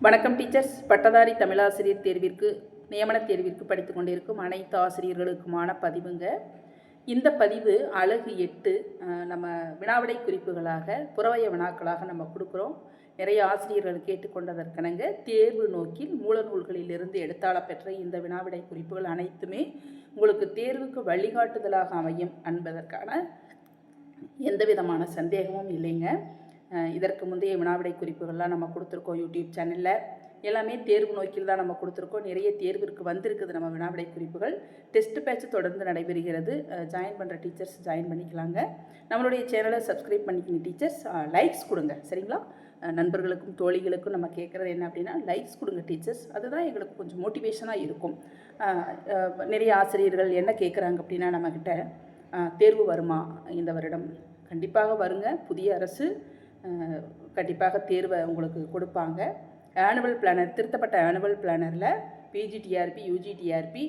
வணக்கம் டீச்சர்ஸ். பட்டதாரி தமிழாசிரியர் தேர்விற்கு நியமன தேர்விற்கு படித்து கொண்டிருக்கும் அனைத்து ஆசிரியர்களுக்குமான பதிவுங்க. இந்த பதிவு அலகு 8 நம்ம வினாவிடை குறிப்புகளாக புறவய வினாக்களாக நம்ம கொடுக்குறோம். நிறைய ஆசிரியர்கள் கேட்டுக்கொண்டதற்கனங்க தேர்வு நோக்கில் மூல நூல்களிலிருந்து எடுத்தாள பெற்ற இந்த வினாவிடை குறிப்புகள் அனைத்துமே உங்களுக்கு தேர்வுக்கு வழிகாட்டுதலாக அமையும் என்பதற்கான எந்த விதமான சந்தேகமும் இல்லைங்க. இதற்கு முந்தைய வினாவிடை குறிப்புகள்லாம் நம்ம கொடுத்துருக்கோம் யூடியூப் சேனலில். எல்லாமே தேர்வு நோக்கில் தான் நம்ம கொடுத்துருக்கோம். நிறைய தேர்விற்கு வந்திருக்குது நம்ம வினாவிடை குறிப்புகள். டெஸ்ட் பேட்ச் தொடர்ந்து நடைபெறுகிறது. ஜாயின் பண்ணுற டீச்சர்ஸ் ஜாயின் பண்ணிக்கலாங்க. நம்மளுடைய சேனலை சப்ஸ்கிரைப் பண்ணிக்கங்க டீச்சர்ஸ். லைக்ஸ் கொடுங்க, சரிங்களா? நண்பர்களுக்கும் தோழிகளுக்கும் நம்ம கேட்குறது என்ன அப்படின்னா, லைக்ஸ் கொடுங்க டீச்சர்ஸ். அதுதான் எங்களுக்கு கொஞ்சம் மோட்டிவேஷனாக இருக்கும். நிறைய ஆசிரியர்கள் என்ன கேட்குறாங்க அப்படின்னா, நம்மக்கிட்ட தேர்வு வருமா இந்த வருடம்? கண்டிப்பாக வருங்க. புதிய அரசு கண்டிப்பாக தேர்வை உங்களுக்கு கொடுப்பாங்க. ஆனுவல் பிளானர், திருத்தப்பட்ட ஆனுவல் பிளானரில் பிஜிடிஆர்பி யூஜிடிஆர்பி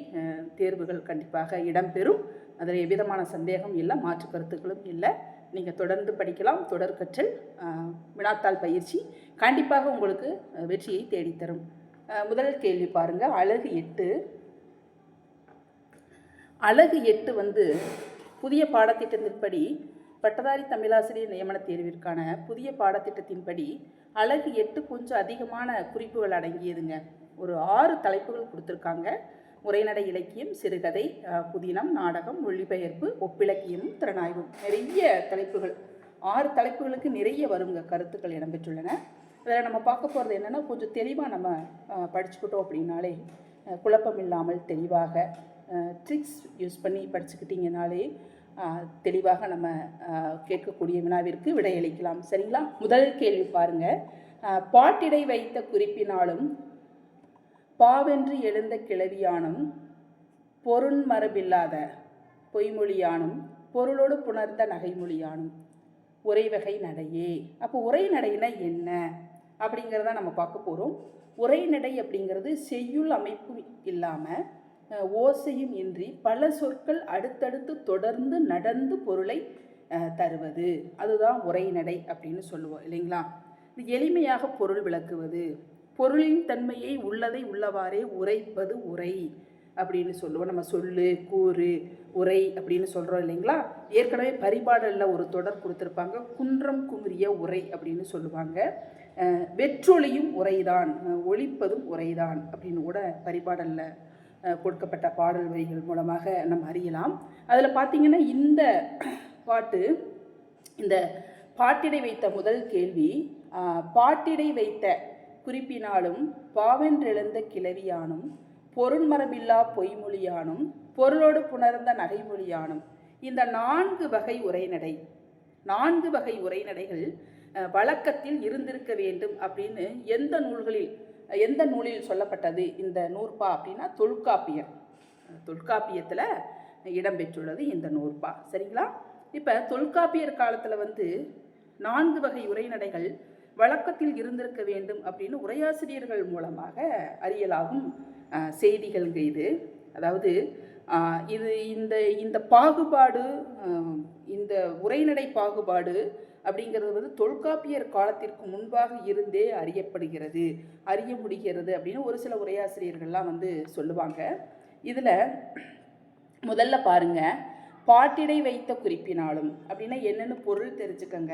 தேர்வுகள் கண்டிப்பாக இடம்பெறும். அதில் எவ்விதமான சந்தேகம் இல்லை, மாற்று கருத்துக்களும் இல்லை. நீங்கள் தொடர்ந்து படிக்கலாம். தொடர்கற்றல் வினாத்தாள் பயிற்சி கண்டிப்பாக உங்களுக்கு வெற்றியை தேடித்தரும். முதல் கேள்வி பாருங்கள். அலகு 8. அலகு 8 வந்து புதிய பாடத்திட்டத்தின்படி பட்டதாரி தமிழாசிரியர் நியமன தேர்விற்கான புதிய பாடத்திட்டத்தின்படி அலகு 8 கொஞ்சம் அதிகமான குறிப்புகள் அடங்கியதுங்க. ஒரு 6 தலைப்புகள் கொடுத்துருக்காங்க. உரைநடை இலக்கியம், சிறுகதை, புதினம், நாடகம், மொழிபெயர்ப்பு, ஒப்பிலக்கியமும் திறனாய்வும். நிறைய தலைப்புகள், 6 தலைப்புகளுக்கு நிறைய வருங்க கருத்துக்கள் இடம்பெற்றுள்ளன. அதில் நம்ம பார்க்க போகிறது என்னென்னா, கொஞ்சம் தெளிவாக நம்ம படிச்சுக்கிட்டோம் அப்படின்னாலே, குழப்பம் இல்லாமல் தெளிவாக ட்ரிக்ஸ் யூஸ் பண்ணி படிச்சுக்கிட்டிங்கனாலே தெளிவாக நம்ம கேட்கக்கூடிய வினாவிற்கு விடையளிக்கலாம், சரிங்களா? முதல் கேள்வி பாருங்க. பாட்டிடை வைத்த குறிப்பினாலும் பாவென்று எழுந்த கிளவியானும் பொருண்மரபில்லாத பொய்மொழியானும் பொருளோடு புணர்ந்த நகைமொழியானும் உரைவகை நடையே. அப்போ உரைநடைனா என்ன அப்படிங்கிறத நம்ம பார்க்க போகிறோம். உரைநடை அப்படிங்கிறது செய்யுள் அமைப்பு இல்லாமல் ஓசையும் இன்றி பல சொற்கள் அடுத்தடுத்து தொடர்ந்து நடந்து பொருளை தருவது, அதுதான் உரைநடை அப்படின்னு சொல்லுவோம், இல்லைங்களா? இது எளிமையாக பொருள் விளக்குவது, பொருளின் தன்மையை உள்ளதை உள்ளவாறே உரைப்பது உரை அப்படின்னு சொல்லுவோம். நம்ம சொல்லு, கூறு, உரை அப்படின்னு சொல்கிறோம், இல்லைங்களா? ஏற்கனவே பரிபாடலில் ஒரு தொடர் கொடுத்துருப்பாங்க, குன்றம் குமரிய உரை அப்படின்னு சொல்லுவாங்க. வெற்றொளியும் உரைதான், ஒழிப்பதும் உரைதான் அப்படின்னு கூட பரிபாடலில் கொடுக்கப்பட்ட பாடல் வரிகள் மூலமாக நம்ம அறியலாம். அதில் பார்த்திங்கன்னா, இந்த பாட்டு, இந்த பாட்டிடை வைத்த முதல் கேள்வி, பாட்டிடை வைத்த குறிப்பினாலும் பாவென்றெழுந்த கிளவியானும் பொருண்மரபில்லா பொய்மொழியானும் பொருளோடு புணர்ந்த நகைமொழியானும். இந்த 4 வகை உரைநடை, 4 வகை உரைநடைகள் வழக்கத்தில் இருந்திருக்க வேண்டும் அப்படின்னு எந்த நூலில் சொல்லப்பட்டது இந்த நூற்பா அப்படின்னா, தொல்காப்பியர். தொல்காப்பியத்தில் இடம்பெற்றுள்ளது இந்த நூற்பா, சரிங்களா? இப்போ தொல்காப்பியர் காலத்தில் வந்து 4 வகை உரைநடைகள் வழக்கத்தில் இருந்திருக்க வேண்டும் அப்படின்னு உரையாசிரியர்கள் மூலமாக அறியலாகும் செய்திகள்ங்க இது. அதாவது இந்த பாகுபாடு, இந்த உரைநடை பாகுபாடு அப்படிங்கிறது வந்து தொல்காப்பியர் காலத்திற்கு முன்பாக இருந்தே அறிய முடிகிறது அப்படின்னு ஒரு சில உரையாசிரியர்கள்லாம் வந்து சொல்லுவாங்க. இதில் முதல்ல பாருங்க, பாட்டிடை வைத்த குறிப்பினாலும் அப்படின்னா என்னென்னு பொருள் தெரிஞ்சுக்கங்க.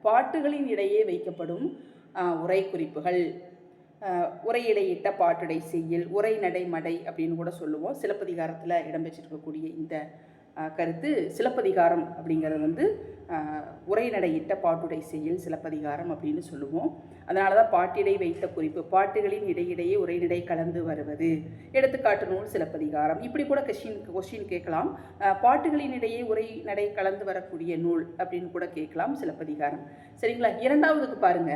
பாட்டுகளின் இடையே வைக்கப்படும் உரை குறிப்புகள், உரையிடையிட்ட பாட்டுடை செய்யுள், உரைநடை மடை அப்படின்னு கூட சொல்லுவோம். சிலப்பதிகாரத்தில் இடம்பெற்றிருக்கக்கூடிய இந்த கருத்து, சிலப்பதிகாரம் அப்படிங்கிறது வந்து உரைநடையிட்ட பாட்டுடை செய்யுள் சிலப்பதிகாரம் அப்படின்னு சொல்லுவோம். அதனால தான் பாட்டிடை வைத்த குறிப்பு, பாட்டுகளின் இடையிடையே உரைநடை கலந்து வருவது. எடுத்துக்காட்டு நூல் சிலப்பதிகாரம். இப்படி கூட கொஸ்டின் கேட்கலாம். பாட்டுகளின் இடையே உரைநடை கலந்து வரக்கூடிய நூல் அப்படின்னு கூட கேட்கலாம் சிலப்பதிகாரம், சரிங்களா? இரண்டாவதுக்கு பாருங்க,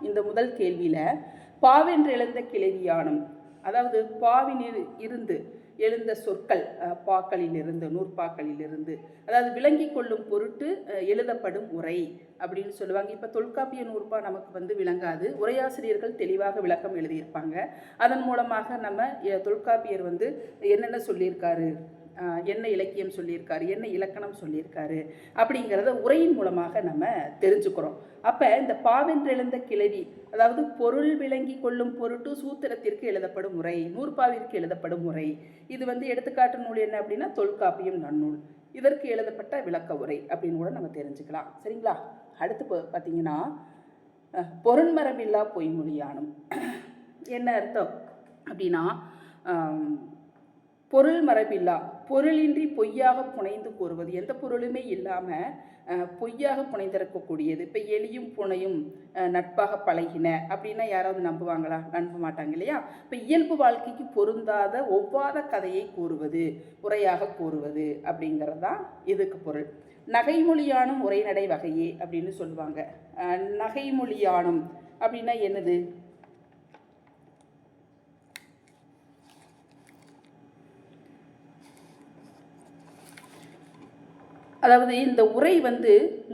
இந்த முதல் கேள்வியில் பாவென்று எழுந்த கிளவியானும், அதாவது பாவினில் இருந்து எழுந்த சொற்கள், பாக்களிலிருந்து, நூற்பாக்களிலிருந்து, அதாவது விளங்கி கொள்ளும் பொருட்டு எழுதப்படும் உரை அப்படின்னு சொல்லுவாங்க. இப்போ தொல்காப்பிய நூற்பா நமக்கு வந்து விளங்காது, உரையாசிரியர்கள் தெளிவாக விளக்கம் எழுதியிருப்பாங்க. அதன் மூலமாக நம்ம தொல்காப்பியர் வந்து என்னென்ன சொல்லியிருக்காரு என்ன இலக்கியம் சொல்லியிருக்காரு, என்ன இலக்கணம் சொல்லியிருக்காரு அப்படிங்கிறத உரையின் மூலமாக நம்ம தெரிஞ்சுக்கிறோம். அப்போ இந்த பாவென்றெழுந்த கிளவி, அதாவது பொருள் விளங்கி கொள்ளும் பொருட்டு சூத்திரத்திற்கு எழுதப்படும் உரை, நூற்பாவிற்கு எழுதப்படும் உரை. இது எடுத்துக்காட்டு நூல் என்ன அப்படின்னா தொல்காப்பியம் நன்னூல். இதற்கு எழுதப்பட்ட விளக்க உரை அப்படின்னு கூட நம்ம தெரிஞ்சுக்கலாம். சரிங்களா? அடுத்து பார்த்தீங்கன்னா பொருண்மரபில்லா பொய்மொழியானும் என்ன அர்த்தம் அப்படின்னா, பொருள் மரபில்லா, பொருளின்றி பொய்யாக புனைந்து கூறுவது, எந்த பொருளுமே இல்லாமல் பொய்யாக புனைந்திருக்கக்கூடியது. இப்போ எலியும் புனையும் நட்பாக பழகின அப்படின்னா யாராவது நம்புவாங்களா? நம்ப மாட்டாங்க இல்லையா? இப்போ இயல்பு வாழ்க்கைக்கு பொருந்தாத ஒவ்வாத கதையை கூறுவது, உரையாக கூறுவது அப்படிங்கிறது தான் இதுக்கு பொருள். நகைமொழியானும் உரைநடை வகையே அப்படின்னு சொல்லுவாங்க. நகைமொழியானும் அப்படின்னா என்னது? அதாவது இந்த உரை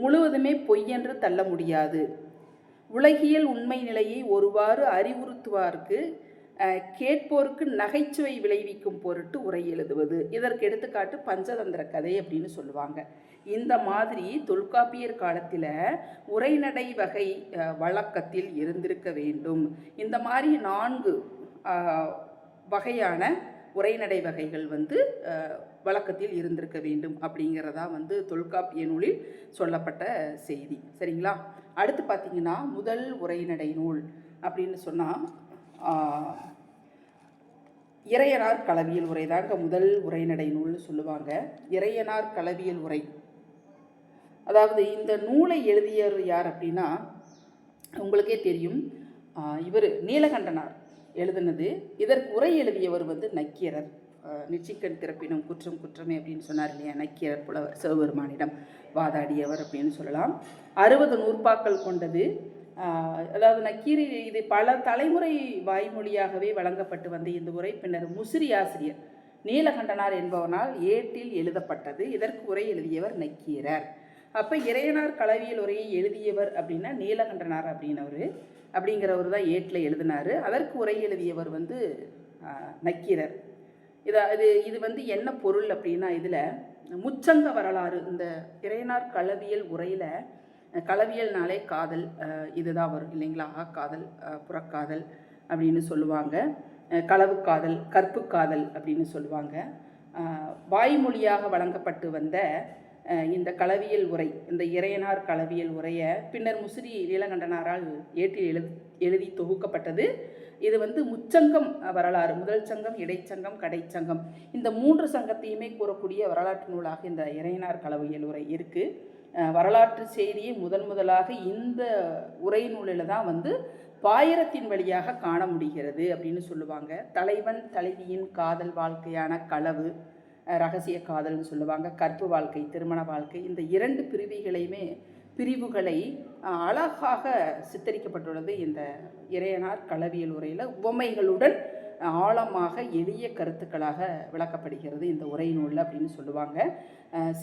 முழுவதுமே பொய்யென்று தள்ள முடியாது. உலகியல் உண்மை நிலையை ஒருவாறு அறிவுறுத்துவார்க்கு கேட்போருக்கு நகைச்சுவை விளைவிக்கும் பொருட்டு உரை எழுதுவது. இதற்கு எடுத்துக்காட்டு பஞ்சதந்திர கதை அப்படின்னு சொல்லுவாங்க. இந்த மாதிரி தொல்காப்பியர் காலத்தில் உரைநடை வகை வழக்கத்தில் இருந்திருக்க வேண்டும். இந்த மாதிரி 4 வகையான உரைநடை வகைகள் வழக்கத்தில் இருந்திருக்க வேண்டும் அப்படிங்கிறதா தொல்காப்பிய நூலில் சொல்லப்பட்ட செய்தி. சரிங்களா? அடுத்து பார்த்தீங்கன்னா முதல் உரைநடை நூல் அப்படின்னு சொன்னால் இறையனார் களவியல் உரை தாங்க முதல் உரைநடை நூல்னு சொல்லுவாங்க. இறையனார் களவியல் உரை, அதாவது இந்த நூலை எழுதியவர் யார் அப்படின்னா உங்களுக்கே தெரியும், இவர் நீலகண்டனார் எழுதினது. இதற்கு உரை எழுதியவர் நக்கீரர். நிச்சிக்கண் திறப்பினும் குற்றம் குற்றமே அப்படின்னு சொன்னார் இல்லையா? நக்கீரர் புலவர் சிவபெருமானிடம் வாதாடியவர் அப்படின்னு சொல்லலாம். 60 நூற்பாக்கள் கொண்டது. அதாவது நக்கீரி இது பல தலைமுறை வாய்மொழியாகவே வழங்கப்பட்டு வந்த இந்த உரை பின்னர் முசிறி ஆசிரியர் நீலகண்டனார் என்பவனால் ஏட்டில் எழுதப்பட்டது. இதற்கு உரை எழுதியவர் நக்கீரர். அப்போ இறையனார் களவியல் உரையை எழுதியவர் அப்படின்னா நீலகண்டனார் அப்படிங்கிறவர் தான் ஏட்டில் எழுதினார். அதற்கு உரை எழுதியவர் நக்கீரர். இது என்ன பொருள் அப்படின்னா, இதில் முச்சங்க வரலாறு, இந்த இறையனார் களவியல் உரையில் களவியல்னாலே காதல் இதுதான் வரும் இல்லைங்களா? காதல், புறக்காதல் அப்படின்னு சொல்லுவாங்க. களவு காதல், கற்பு காதல் அப்படின்னு சொல்லுவாங்க. வாய்மொழியாக வழங்கப்பட்டு வந்த இந்த களவியல் உரை, இந்த இறையனார் களவியல் உரையை பின்னர் முசிறி நீலகண்டனாரால் ஏட்டில் எழுதி தொகுக்கப்பட்டது. இது முச்சங்கம் வரலாறு, முதல் சங்கம், இடைச்சங்கம், கடைச்சங்கம், இந்த 3 சங்கத்தையுமே கூறக்கூடிய வரலாற்று நூலாக இந்த இறையனார் களவியல் உரை இருக்குது. வரலாற்று செய்தியை முதலாக இந்த உரை நூலில் தான் பாயிரத்தின் வழியாக காண முடிகிறது அப்படின்னு சொல்லுவாங்க. தலைவன் தலைவியின் காதல் வாழ்க்கையான களவு, ரகசிய காதல்னு சொல்லுவாங்க, கற்பு வாழ்க்கை, திருமண வாழ்க்கை, இந்த 2 பிரிவுகளை அழகாக சித்தரிக்கப்பட்டுள்ளது இந்த இறையனார் களவியல் உரையில். உவமைகளுடன் ஆழமாக எளிய கருத்துக்களாக விளக்கப்படுகிறது இந்த உரை நூலில் அப்படின்னு சொல்லுவாங்க.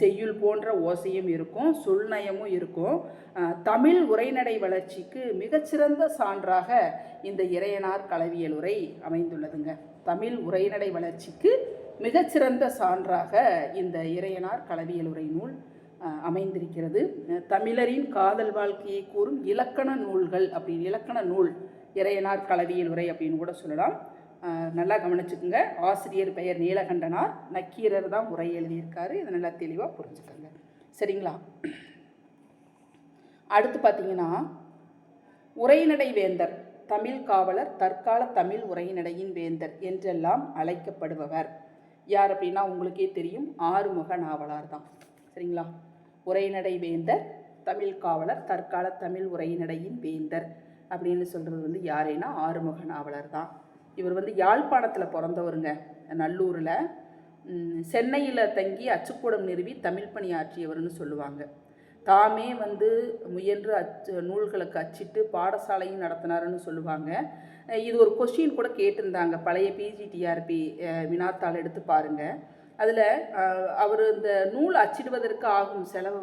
செய்யுள் போன்ற ஓசையும் இருக்கும், சொல்நயமும் இருக்கும். தமிழ் உரைநடை வளர்ச்சிக்கு மிகச்சிறந்த சான்றாக இந்த இறையனார் களவியல் உரை அமைந்துள்ளதுங்க. தமிழ் உரைநடை வளர்ச்சிக்கு மிகச்சிறந்த சான்றாக இந்த இறையனார் களவியல் உரை நூல் அமைந்திருக்கிறது. தமிழரின் காதல் வாழ்க்கையை கூறும் இலக்கண நூல்கள் அப்படின்னு, இலக்கண நூல் இறையனார் களவியல் உரை அப்படின்னு கூட சொல்லலாம். நல்லா கவனிச்சுக்குங்க. ஆசிரியர் பெயர் நீலகண்டனார், நக்கீரர் தான் உரை எழுதியிருக்காரு. இதை நல்லா தெளிவாக புரிஞ்சுக்கோங்க. சரிங்களா? அடுத்து பார்த்தீங்கன்னா உரைநடை வேந்தர், தமிழ் காவலர், தற்கால தமிழ் உரைநடையின் வேந்தர் என்றெல்லாம் அழைக்கப்படுபவர் யார் அப்படின்னா உங்களுக்கே தெரியும், ஆறுமுக நாவலார் தான். சரிங்களா? உரைநடை வேந்தர், தமிழ் காவலர், தற்கால தமிழ் உரைநடையின் வேந்தர் அப்படின்னு சொல்கிறது யாருன்னா ஆறுமுக நாவலர் தான். இவர் யாழ்ப்பாணத்தில் பிறந்தவருங்க. நல்லூரில் சென்னையில் தங்கி அச்சுக்கூடம் நிறுவி தமிழ் பணி ஆற்றியவர்னு சொல்லுவாங்க. தாமே முயன்று நூல்களுக்கு அச்சிட்டு பாடசாலையும் நடத்தினாருன்னு சொல்லுவாங்க. இது ஒரு கொஸ்டின் கூட கேட்டிருந்தாங்க, பழைய பிஜிடிஆர்பி வினாத்தாள் எடுத்து பாருங்கள். அதில் அவர் இந்த நூல் அச்சிடுவதற்கு ஆகும் செலவு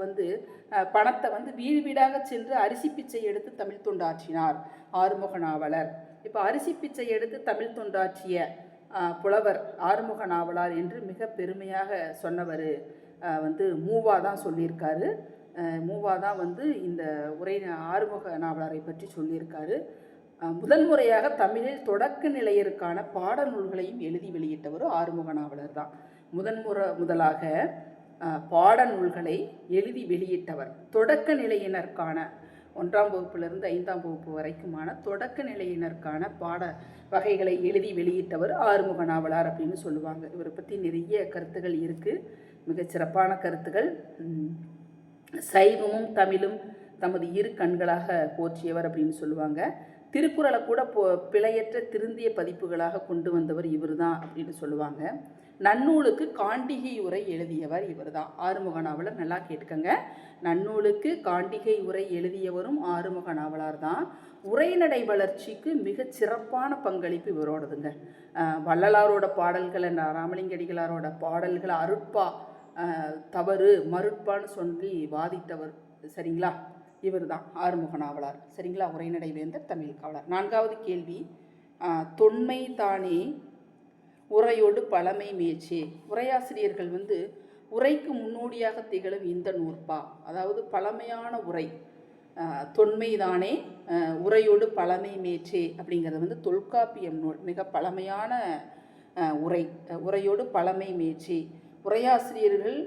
பணத்தை வீடு வீடாக சென்று அரிசி பிச்சை எடுத்து தமிழ் தொண்டாற்றினார் ஆறுமுக நாவலர். இப்போ அரிசி பிச்சை எடுத்து தமிழ் தொண்டாற்றிய புலவர் ஆறுமுக நாவலார் என்று மிக பெருமையாக சொன்னவர் மூவா தான் சொல்லியிருக்காரு. மூவா தான் இந்த ஆறுமுக நாவலாரை பற்றி சொல்லியிருக்காரு. முதன்முறையாக தமிழில் தொடக்க நிலையருக்கான பாடநூல்களையும் எழுதி வெளியிட்டவர் ஆறுமுக நாவலர் தான். முதலாக பாடநூல்களை எழுதி வெளியிட்டவர். தொடக்க நிலையினருக்கான 1ஆம் வகுப்பிலிருந்து 5ஆம் வகுப்பு வரைக்குமான தொடக்க நிலையினருக்கான பாட வகைகளை எழுதி வெளியிட்டவர் ஆறுமுக நாவலார் அப்படின்னு சொல்லுவாங்க. இவரை பற்றி நிறைய கருத்துகள் இருக்குது, மிகச்சிறப்பான கருத்துகள். சைவமும் தமிழும் தமது இரு கண்களாக போற்றியவர் அப்படின்னு சொல்லுவாங்க. திருக்குறளை கூட பிழையற்ற திருந்திய பதிப்புகளாக கொண்டு வந்தவர் இவர் தான் அப்படின்னு சொல்லுவாங்க. நன்னூலுக்கு காண்டிகை உரை எழுதியவர் இவர் தான், ஆறுமுக நாவலர். நல்லா கேட்டுக்கங்க, நன்னூலுக்கு காண்டிகை உரை எழுதியவரும் ஆறுமுக நாவலார் தான். உரைநடை வளர்ச்சிக்கு மிக சிறப்பான பங்களிப்பு இவரோடதுங்க. வள்ளலாரோட பாடல்களை, ராமலிங்கடிகளாரோட பாடல்களை அருட்பா தவறு மருட்பான்னு சொல்லி வாதிட்டவர், சரிங்களா? இவர் தான் ஆறுமுக நாவலார், சரிங்களா? உரைநடை வேந்தர், தமிழ் காவலர். 4வது கேள்வி, தொன்மை தானே உரையோடு பழமை மேய்ச்சே. உரையாசிரியர்கள் உரைக்கு முன்னோடியாக திகழும் இந்த நூற்பா, அதாவது பழமையான உரை, தொன்மைதானே உரையோடு பழமை மேய்ச்சே அப்படிங்கிறது தொல்காப்பியம் நூல், மிக பழமையான உரை. உரையோடு பழமை மேய்ச்சே, உரையாசிரியர்கள்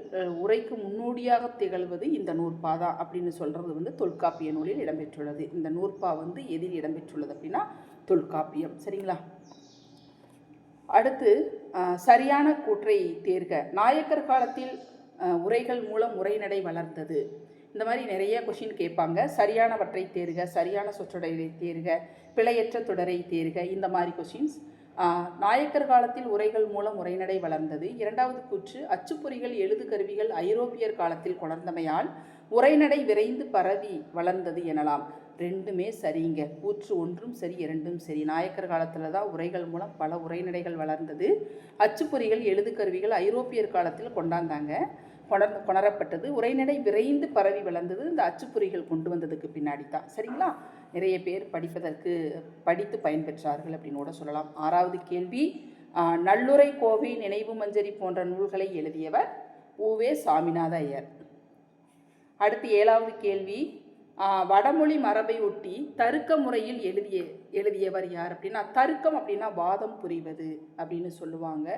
உரைக்கு முன்னோடியாக திகழ்வது இந்த நூற்பா அப்படின்னு சொல்கிறது தொல்காப்பிய நூலில் இடம்பெற்றுள்ளது. இந்த நூற்பா எதில் இடம்பெற்றுள்ளது அப்படின்னா தொல்காப்பியம், சரிங்களா? அடுத்து சரியான கூற்றை தேர்க. நாயக்கர் காலத்தில் உரைகள் மூலம் உரைநடை வளர்ந்தது. இந்த மாதிரி நிறைய கொஷின் கேட்பாங்க. சரியானவற்றை தேர்க, சரியான சொற்றொடரை தேர்க, பிழையற்ற தொடரை தேர்க, இந்த மாதிரி கொஷின்ஸ். நாயக்கர் காலத்தில் உரைகள் மூலம் உரைநடை வளர்ந்தது. 2வது கூற்று, அச்சுப்பொறிகள் எழுது கருவிகள் ஐரோப்பியர் காலத்தில் கொணர்ந்தமையால் உரைநடை விரைந்து பரவி வளர்ந்தது எனலாம். 2மே சரிங்க. கூற்று 1ம் சரி, 2ம் சரி. நாயக்கர் காலத்தில் தான் உரைகள் மூலம் பல உரைநடைகள் வளர்ந்தது. அச்சுப்பொறிகள் எழுது கருவிகள் ஐரோப்பியர் காலத்தில் கொணரப்பட்டது. உரைநடை விரைந்து பரவி வளர்ந்தது இந்த அச்சுப்பொறிகள் கொண்டு வந்ததுக்கு பின்னாடி தான், சரிங்களா? நிறைய பேர் படித்து பயன்பெற்றார்கள் அப்படின்னு கூட சொல்லலாம். 6வது கேள்வி, நல்லுரை, கோவை, நினைவு மஞ்சரி போன்ற நூல்களை எழுதியவர் உவே சாமிநாத ஐயர். அடுத்து 7வது கேள்வி, வடமொழி மரபை ஒட்டி தருக்க முறையில் எழுதியவர் யார் அப்படின்னா, தருக்கம் அப்படின்னா வாதம் புரிவது அப்படின்னு சொல்லுவாங்க,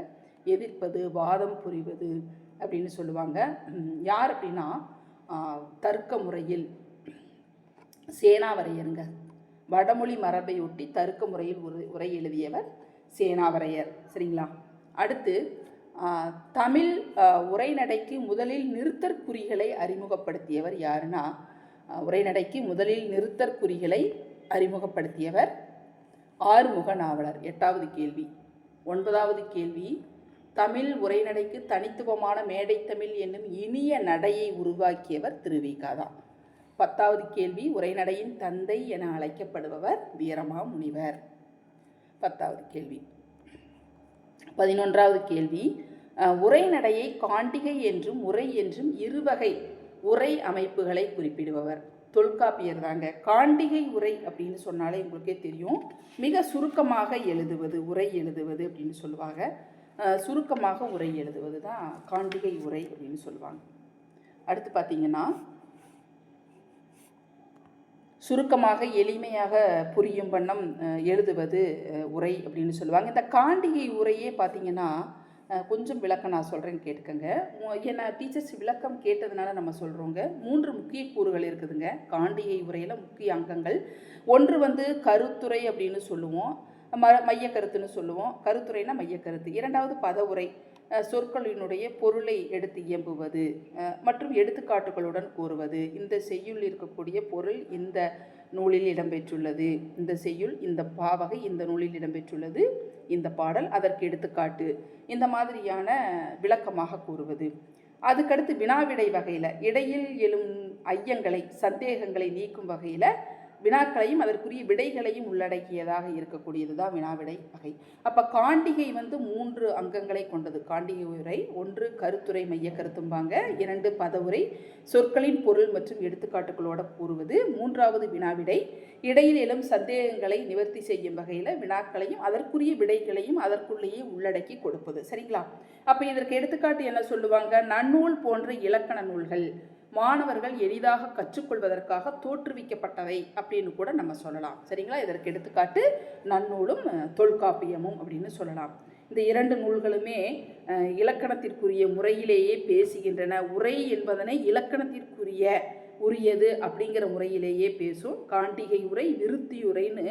எதிர்ப்பது, வாதம் புரிவது அப்படின்னு சொல்லுவாங்க. யார் அப்படின்னா தர்க்க முறையில் சேனாவரையருங்க. வடமொழி மரபை ஒட்டி தருக்க முறையில் உரை எழுதியவர் சேனாவரையர், சரிங்களா? அடுத்து தமிழ் உரைநடைக்கு முதலில் நிறுத்தற்குறிகளை அறிமுகப்படுத்தியவர் யாருன்னா, உரைநடைக்கு முதலில் நிறுத்தற்குறிகளை அறிமுகப்படுத்தியவர் ஆறுமுக நாவலர். 8வது கேள்வி. 9வது கேள்வி, தமிழ் உரைநடைக்கு தனித்துவமான மேடைத்தமிழ் என்னும் இனிய நடையை உருவாக்கியவர் திருவிக தான். 10வது கேள்வி, உரைநடையின் தந்தை என அழைக்கப்படுபவர் வீரமாமுனிவர். 10வது கேள்வி. 11வது கேள்வி, உரைநடையை காண்டிகை என்றும் உரை என்றும் இருவகை உரை அமைப்புகளை குறிப்பிடுபவர் தொல்காப்பியர் தாங்க. காண்டிகை உரை அப்படின்னு சொன்னாலே உங்களுக்கே தெரியும், மிக சுருக்கமாக எழுதுவது, உரை எழுதுவது அப்படின்னு சொல்லுவாங்க. சுருக்கமாக உரை எழுதுவது தான் காண்டிகை உரை அப்படின்னு சொல்லுவாங்க. அடுத்து பார்த்தீங்கன்னா, சுருக்கமாக எளிமையாக புரியும் வண்ணம் எழுதுவது உரை அப்படின்னு சொல்லுவாங்க. இந்த காண்டிகை உரையே பார்த்தீங்கன்னா கொஞ்சம் விளக்கம் நான் சொல்கிறேன்னு கேட்டுக்கோங்க. ஏன்னா டீச்சர்ஸ் விளக்கம் கேட்டதுனால நம்ம சொல்கிறோங்க. 3 முக்கிய கூறுகள் இருக்குதுங்க காண்டிகை உரையில், முக்கிய அங்கங்கள். ஒன்று கருத்துரை அப்படின்னு சொல்லுவோம், மையக்கருத்துன்னு சொல்லுவோம். கருத்துரைனா மையக்கருத்து. 2வது பதவுரை, சொற்களினுடைய பொருளை எடுத்து இயம்புவது மற்றும் எடுத்துக்காட்டுகளுடன் கூறுவது. இந்த செய்யுள் இருக்கக்கூடிய பொருள் இந்த நூலில் இடம்பெற்றுள்ளது, இந்த செய்யுள் இந்த பாவகை இந்த நூலில் இடம்பெற்றுள்ளது, இந்த பாடல் அதற்கு எடுத்துக்காட்டு, இந்த மாதிரியான விளக்கமாக கூறுவது. அதுக்கடுத்து வினாவிடை வகையில் இடையில் எழும் ஐயங்களை, சந்தேகங்களை நீக்கும் வகையில் வினாக்களையும் அதற்குரிய விடைகளையும் உள்ளடக்கியதாக இருக்கக்கூடியது தான் வினாவிடை வகை. அப்போ காண்டிகை வந்து 3 அங்கங்களை கொண்டது. காண்டிகை உரை 1 கருத்துரை மைய கருத்தும்பாங்க, 2 பதவுரை சொற்களின் பொருள் மற்றும் எடுத்துக்காட்டுகளோட கூறுவது, 3வது வினாவிடை இடையில் எழும் சந்தேகங்களை நிவர்த்தி செய்யும் வகையில் வினாக்களையும் அதற்குரிய விடைகளையும் அதற்குள்ளேயே உள்ளடக்கி கொடுப்பது. சரிங்களா? அப்போ இதற்கு எடுத்துக்காட்டு என்ன சொல்லுவாங்க? நன்னூல் போன்ற இலக்கண நூல்கள் மாணவர்கள் எளிதாக கற்றுக்கொள்வதற்காக தோற்றுவிக்கப்பட்டவை அப்படின்னு கூட நம்ம சொல்லலாம். சரிங்களா? இதற்கு எடுத்துக்காட்டு நன்னூலும் தொல்காப்பியமும் அப்படின்னு சொல்லலாம். இந்த 2 நூல்களுமே இலக்கணத்திற்குரிய முறையிலேயே பேசுகின்றன. உரை என்பதனை உரியது அப்படிங்கிற முறையிலேயே பேசும். காண்டிகை உரை, விருத்தியுரைன்னு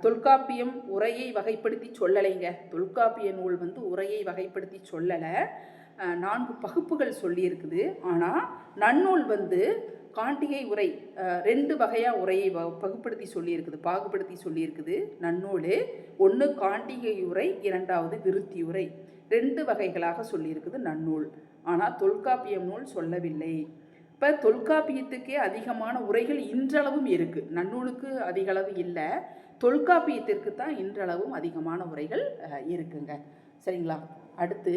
தொல்காப்பியம் உரையை வகைப்படுத்தி சொல்லலைங்க. தொல்காப்பிய நூல் வந்து உரையை வகைப்படுத்தி சொல்லலை, 4 பகுப்புகள் சொல்லியிருக்குது. ஆனால் நன்னூல் வந்து காண்டிகை உரை 2 வகையாக உரையை பாகுபடுத்தி சொல்லியிருக்குது. நன்னூல் 1 காண்டிகை உரை, 2வது விருத்தி உரை, 2 வகைகளாக சொல்லியிருக்குது நன்னூல். ஆனால் தொல்காப்பியம் நூல் சொல்லவில்லை. இப்போ தொல்காப்பியத்துக்கே அதிகமான உரைகள் இன்றளவும் இருக்குது. நன்னூலுக்கு அதிக அளவு இல்லை, தொல்காப்பியத்திற்கு தான் இன்றளவும் அதிகமான உரைகள் இருக்குங்க. சரிங்களா? அடுத்து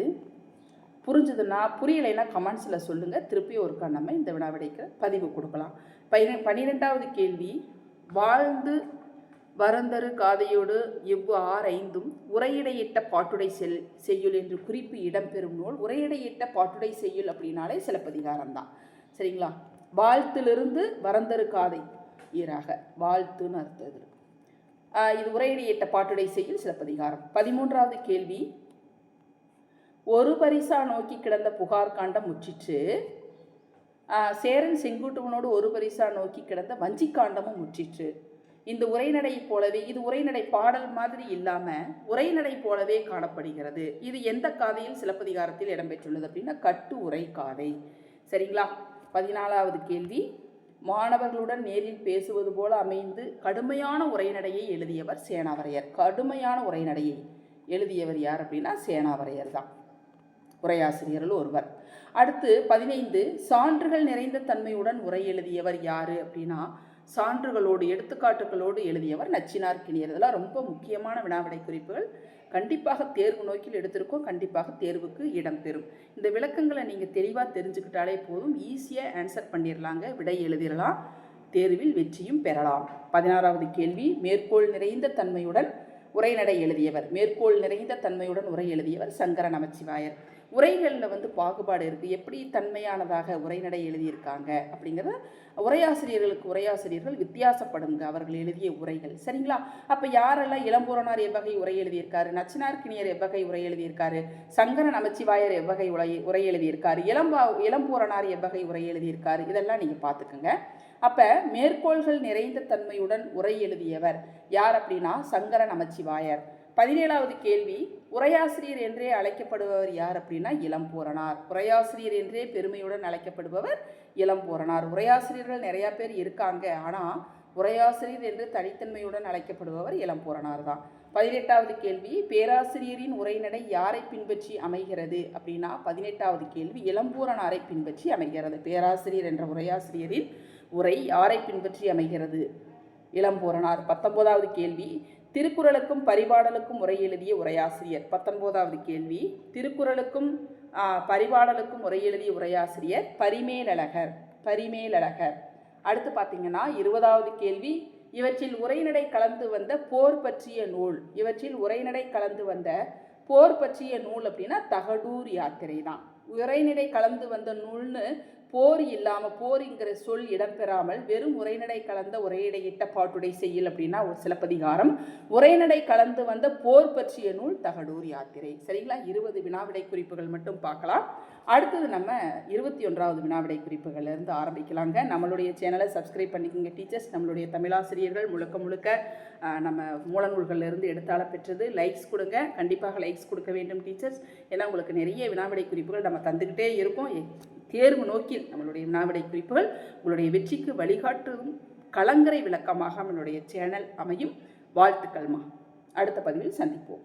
புரிஞ்சுதுன்னா புரியலைன்னா கமெண்ட்ஸில் சொல்லுங்கள். திருப்பி ஒருக்கா நம்ம இந்த வினாவிடைக்கு பதிவு கொடுக்கலாம். 12வது கேள்வி, வாழ்ந்து வரந்தரு காதையோடு எவ்வு 6 உரையிடையிட்ட பாட்டுடை செய்யுள் என்று குறிப்பு இடம்பெறும் நூல். உரையிடையிட்ட பாட்டுடை செய்யுள் அப்படின்னாலே சிலப்பதிகாரம் தான். சரிங்களா? வாழ்த்திலிருந்து வரந்தரு காதை ஈராக வாழ்த்துன்னு அர்த்தம். இது உரையிடையிட்ட பாட்டுடை செய்யுள் சிலப்பதிகாரம். 13வது கேள்வி, ஒரு பரிசா நோக்கி கிடந்த புகார் காண்டம் முற்றிற்று. சேரன் செங்குட்டுவனோடு ஒரு பரிசா நோக்கி கிடந்த வஞ்சிக்காண்டமும் முற்றிற்று. இந்த உரைநடை போலவே, இது உரைநடை பாடல் மாதிரி இல்லாமல் உரைநடை போலவே காணப்படுகிறது. இது எந்த காதையில் சிலப்பதிகாரத்தில் இடம்பெற்றுள்ளது அப்படின்னா கட்டு உரை காதை. சரிங்களா? 14வது கேள்வி, மாணவர்களுடன் நேரில் பேசுவது போல அமைந்து கடுமையான உரைநடையை எழுதியவர் சேனாவரையர். கடுமையான உரைநடையை எழுதியவர் யார் அப்படின்னா சேனாவரையர் தான், உரையாசிரியர்கள் ஒருவர். அடுத்து 15, சான்றுகள் நிறைந்த தன்மையுடன் உரை எழுதியவர் யார் அப்படின்னா சான்றுகளோடு எடுத்துக்காட்டுகளோடு எழுதியவர் நச்சினார்க்கினியர். இதெல்லாம் ரொம்ப முக்கியமான வினாவிடை குறிப்புகள். கண்டிப்பாக தேர்வு நோக்கில் எடுத்திருக்கோம், கண்டிப்பாக தேர்வுக்கு இடம்பெறும். இந்த விளக்கங்களை நீங்கள் தெளிவாக தெரிஞ்சுக்கிட்டாலே போதும், ஈஸியாக ஆன்சர் பண்ணிடலாங்க, விடை எழுதிடலாம், தேர்வில் வெற்றியும் பெறலாம். 16வது கேள்வி, மேற்கோள் நிறைந்த தன்மையுடன் உரைநடை எழுதியவர் சங்கர நமச்சிவாயர். உரைகளில் வந்து பாகுபாடு இருக்குது. எப்படி தன்மையானதாக உரைநடை எழுதியிருக்காங்க அப்படிங்கிறத உரையாசிரியர்கள் வித்தியாசப்படுங்க அவர்கள் எழுதிய உரைகள். சரிங்களா? அப்போ யாரெல்லாம் இளம்பூரணார் எவ்வகை உரை எழுதியிருக்காரு, நச்சினார்க்கினியர் எவ்வகை உரை எழுதியிருக்காரு, சங்கர நமச்சிவாயர் எவ்வகை உரை எழுதியிருக்காரு, இளம்பூரணார் எவ்வகை உரை எழுதியிருக்காரு, இதெல்லாம் நீங்கள் பார்த்துக்குங்க. அப்போ மேற்கோள்கள் நிறைந்த தன்மையுடன் உரை எழுதியவர் யார் அப்படின்னா சங்கர நமச்சிவாயர். 17வது கேள்வி, உரையாசிரியர் என்றே அழைக்கப்படுபவர் யார் அப்படின்னா இளம்பூரணார். உரையாசிரியர் என்றே பெருமையுடன் அழைக்கப்படுபவர் இளம்பூரணார். உரையாசிரியர்கள் நிறையா பேர் இருக்காங்க, ஆனால் உரையாசிரியர் என்று தனித்தன்மையுடன் அழைக்கப்படுபவர் இளம்பூரணார் தான். 18வது கேள்வி, பேராசிரியரின் உரைநடை யாரை பின்பற்றி அமைகிறது அப்படின்னா 18வது கேள்வி இளம்பூரணாரை பின்பற்றி அமைகிறது. பேராசிரியர் என்ற உரையாசிரியரின் உரை யாரை பின்பற்றி அமைகிறது? இளம்பூரணார். 19வது கேள்வி, திருக்குறளுக்கும் பரிபாடலுக்கும் உரை எழுதிய உரையாசிரியர். 19வது கேள்வி, திருக்குறளுக்கும் பரிபாடலுக்கும் உரை எழுதிய உரையாசிரியர் பரிமேலழகர். அடுத்து பார்த்தீங்கன்னா 20வது கேள்வி, இவற்றில் உரைநடை கலந்து வந்த போர் பற்றிய நூல் அப்படின்னா தகடூர் யாத்திரை தான். உரைநடை கலந்து வந்த நூல்னு போர் இல்லாமல், போர்ங்கிற சொல் இடம்பெறாமல் வெறும் உரைநடை கலந்த உரையிடையிட்ட பாட்டுடை செய்யுள் அப்படின்னா ஒரு சிலப்பதிகாரம். உரைநடை கலந்து வந்த போர் பற்றிய நூல் தகடூர் யாத்திரை. சரிங்களா? 20 வினாவிடை குறிப்புகள் மட்டும் பார்க்கலாம். அடுத்தது நம்ம 21வது வினாவிடை குறிப்புகள்லேருந்து ஆரம்பிக்கலாங்க. நம்மளுடைய சேனலை சப்ஸ்கிரைப் பண்ணிக்கோங்க டீச்சர்ஸ். நம்மளுடைய தமிழாசிரியர்கள் முழுக்க நம்ம மூலநூல்கள்லேருந்து எடுத்தால பெற்றது. லைக்ஸ் கொடுங்க, கண்டிப்பாக லைக்ஸ் கொடுக்க வேண்டும் டீச்சர்ஸ். ஏன்னா உங்களுக்கு நிறைய வினாவிடை குறிப்புகள் நம்ம தந்துக்கிட்டே இருக்கோம். தேர்வு நோக்கில் நம்மளுடைய வினாவிடை குறிப்புகள் உங்களுடைய வெற்றிக்கு வழிகாட்டும் கலங்கரை விளக்கமாக நம்மளுடைய சேனல் அமையும். வாழ்த்துக்கள்மா. அடுத்த பதிவில் சந்திப்போம்.